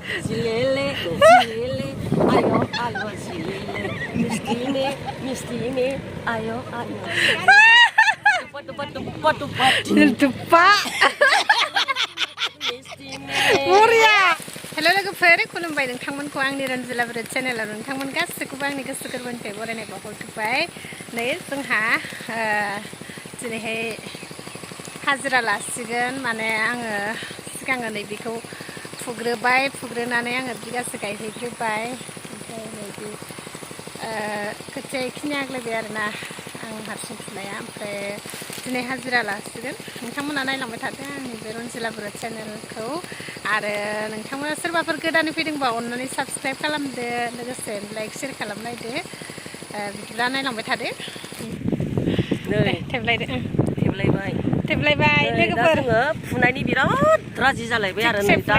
Jilele, ayo, ayo, jilele, mistine, ayo, ayo. Tupak. Muria. Hello लोगोफोर खुलुमबाय नोंथांमोनखौ आंनि रनजिला bread चेनेलाव नोंथांमोन गासैखौबो आंनि गोसो गोरबोनिफ्राय बरायनाय बावहरबाय नै जोंहा दिनैहाय हाजिरा लासिगोन माने आङो सिगाङो नै बेखौ फुग्रोनानै आङो बिगासे गायहैग्रोबाय ओमफ्राय नैबे खोथिया इखिनि आग्लायबाय आरोना आं हारसिं फुनाया ओमफ्राय दिनै हाजिरा लासिगोन नोंथांमोना नायलांबाय थादो आंनि बे रनजिला ब्रेड चेनेलखौ आरो नोंथांमोना सोरबाफोर गोदानै फैदोंबा अननानै साबस्क्राइब खालामदो लोगोसे लाइक शेयार खालामलायदो बिदिब्ला नायलांबाय थादो दे थेबलायदो थेबलायबाय लोगोफोर जोङो फुनायनि बिराद राजि जालायबाय आरो नै दा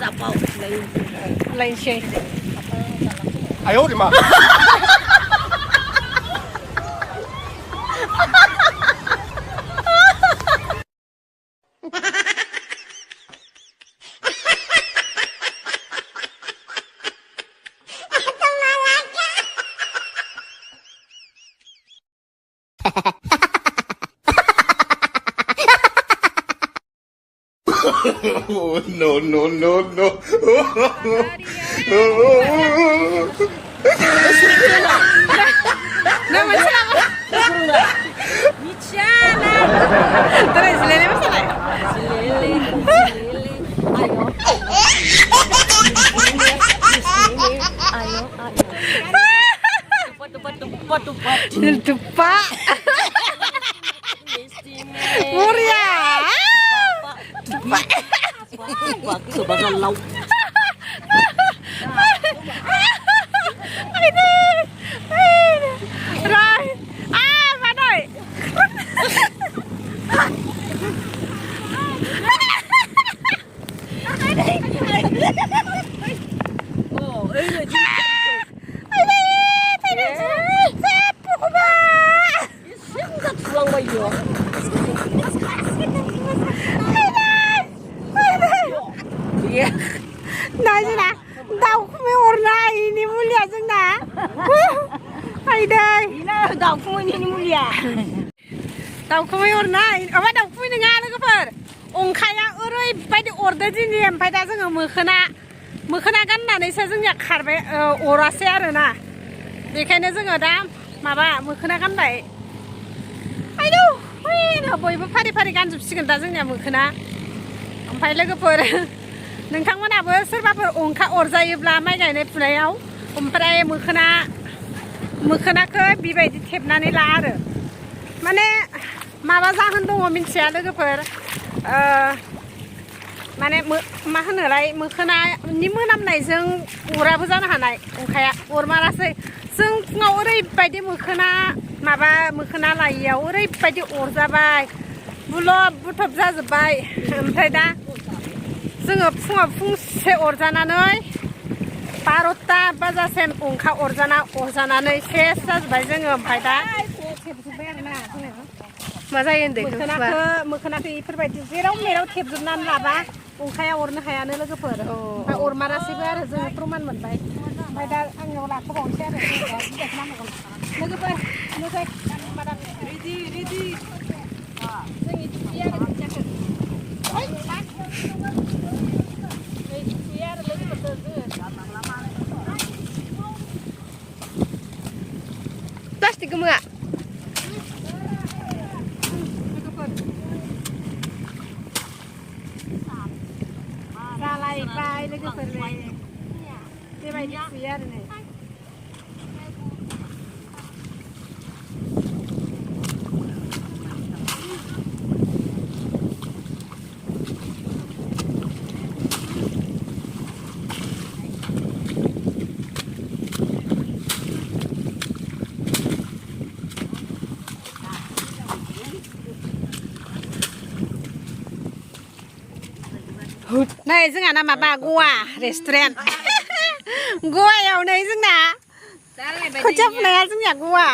जापाव लायनोसै आयौ रे मा Oh, no. Michana. Terus lele masalah. Jilele, ayo, ayo. Tupak. Muria. Tupak. Itu bakal lauk. Rồi. Bạn ơi. Nói gì nè, đau không biết Orjana ini mulia जोंना फैदों दाउखुमैनि मुलिया दाउखुमै अरनाय माबा दाउखुमै नङा लोगोफोर अंखाया ओरैबायदि अरदो दिनै ओमफ्राय दा जोङो मोखोना गाननानैसो जोंनिया खारबाय अरासै आरोना बेखायनो जोङो दा माबा मोखोना गानबाय आयौ बयबो फारि फारि गानजोबसिगोन दा जोंनिया मोखोना ओमफ्राय लोगोफोर नोंथांमोनाबो सोरबाफोर अंखा अरजायोब्ला माइ गायनाय फुनायाव ओमफ्राय मोखोनाखौ बेबायदि थेबनानै ला आरो माने माबा जाहोन दङ मिन्थिया लोगोफोर माने मा होनोलाय मोखोनानि मोनामनायजों अराबो जानो हानाय अंखाया अरमारासै जों फुङाव ओरैबायदि मोखोना लायियाव ओरैबायदि अरजाबाय बुलब बुथब जाजोब्बाय ओमफ्राय दा जोङो फुङाव फुंसे अरजानानै 12ता बाजासिम अंखा अरजानानै सेस जाजोब्बाय जोङो ओमफ्राय दा थेबजोब्बाय आरोना जोङो मा जायो होनदों मोखोनाखौ इफोरबायदि जेराव मेराव थेबजोबनानै लाबा अंखाया अरनो हायानो लोगोफोर ओमफ्राय अरमारासैबो आरो जोङो प्रमान मोनबाय ओमफ्राय दा आंनियाव लाखोबावनोसै आरो लोगोफोर रेडि जोंनि दुब्लि आरो खोथियाखौ plastik gemuk जालायबाय लोगोफोर बेबायदि फुयो आरो नै नै जोंहा ना माबा गवा रेस्टुरेन्ट गवायाव नै जोंना खोथिया फुनाया जोंनिया गवा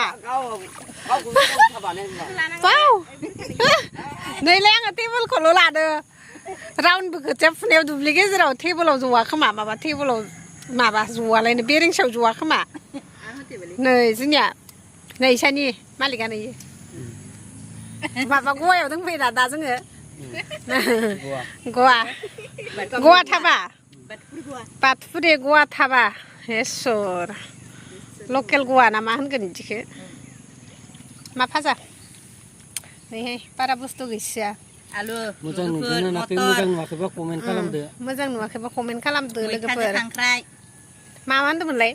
बाव नैलाय आङो टेबोलखौल' लादो राउन्डबो खोथिया फुनायाव दुब्लि गेजेराव टेबोलाव ज'आ खोमा माबा टेबोलाव माबा ज'आलायनो बेरेंसायाव ज'आ खोमा नै जोंनिया नै इसानि मालिकआ नै माबा गवायाव दंफैयोना दा जोङो गवा थाबा बाथुपुरि गवा थाबा इसर लकेल गवा ना मा होनगोन बिदिखौ मा फाजा नैहाय बारा बुस्थु गैसोआ आलु मोजां नुवाखैबा कमेन्ट खालामदो मोजां नुवाखैबा कमेन्ट खालामदो लोगोफोर खांख्राइ मा होनदोंमोनलाय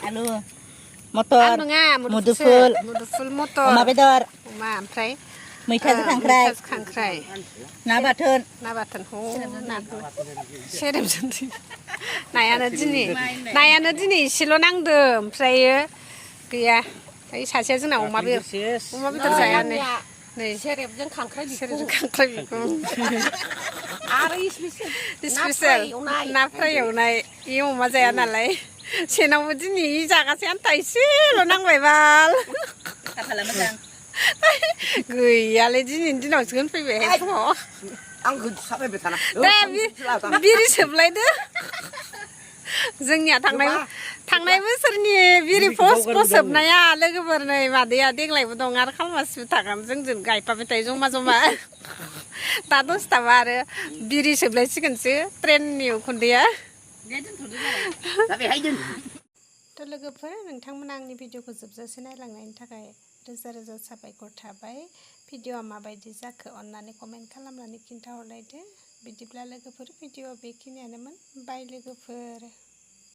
आलु मटर नङा मुदुफुल मटर अमा बेदर अमा ओमफ्राय मैथाजों खांख्राइ ना बाथोन हो नाखौ सेरेबजों नायानो दिनै एसेल' नांदों ओमफ्राय गैया ओइ सासेया जोंना अमा बेदर जायानो नै सेरेबजों खांख्राइ बिखुं आरो स्पेसियेल ना फ्राय एवनाय इ अमा जाया नालाय सेनावबो दिनै जागासै आन्था एसेल' नांबाय बाल गैयालै दिनैनि दिनावसो होनफैबाय फुङाव दे बिरि सोबलायदो जोंनिया थांनाय बोसोरनि बिरि सोबनाया लोगोफोर नै मादैया देग्लायबो दं आरो खालमासिबो थागोन जोंजों गायफाबाय थायो जमा दा दसथाबा आरो बिरि सोबलायसिगोनसो ट्रेननि उखुन्दैया थ' लोगोफोर नोंथांमोना आंनि भिडिअखौ जोबजासे नायलांनायनि थाखाय रोजा रोजा साबायखर थाबाय भिडिअआ माबायदि जाखो अननानै कमेन्ट खालामनानै खिन्थाहरलायदो बिदिब्ला लोगोफोर भिडिअआ बेखिनियानोमोन बाय लोगोफोर